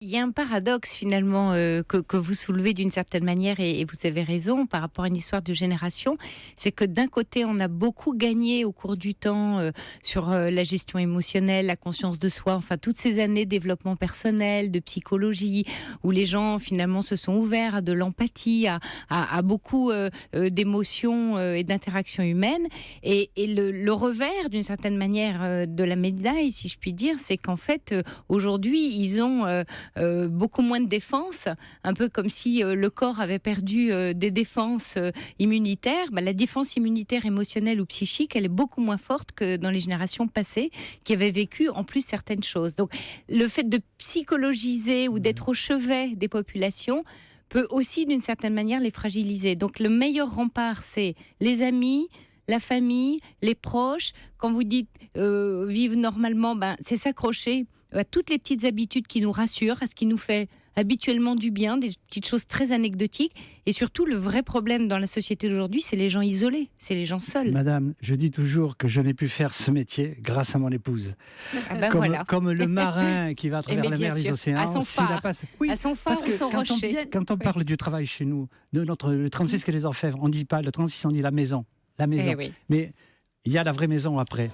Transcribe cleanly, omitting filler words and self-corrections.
il y a un paradoxe finalement que vous soulevez d'une certaine manière et vous avez raison par rapport à une histoire de génération. C'est que d'un côté, on a beaucoup gagné au cours du temps sur la gestion émotionnelle, la conscience de soi, enfin toutes ces années de développement personnel, de psychologie, où les gens finalement se sont ouverts à de l'empathie, à beaucoup d'émotions et d'interactions humaines. Et le revers d'une certaine manière de la médaille, si je puis dire, c'est qu'en fait aujourd'hui ils ont beaucoup moins de défense, un peu comme si le corps avait perdu des défenses immunitaires. La défense immunitaire émotionnelle ou psychique, elle est beaucoup moins forte que dans les générations passées qui avaient vécu en plus certaines choses. Donc le fait de psychologiser ou d'être au chevet des populations peut aussi d'une certaine manière les fragiliser. Donc le meilleur rempart, c'est les amis, la famille, les proches. Quand vous dites vivre normalement, c'est s'accrocher à toutes les petites habitudes qui nous rassurent, à ce qui nous fait habituellement du bien, des petites choses très anecdotiques. Et surtout, le vrai problème dans la société d'aujourd'hui, c'est les gens isolés, c'est les gens seuls. Madame, je dis toujours que je n'ai pu faire ce métier grâce à mon épouse. Comme le marin qui va à travers la mer, les océans. À son phare, oui, à son phare ou son rocher. Quand on parle du travail chez nous, de le 36 quai des Orfèvres, on ne dit pas le 36, on dit la maison. La maison. Oui. Mais il y a la vraie maison après.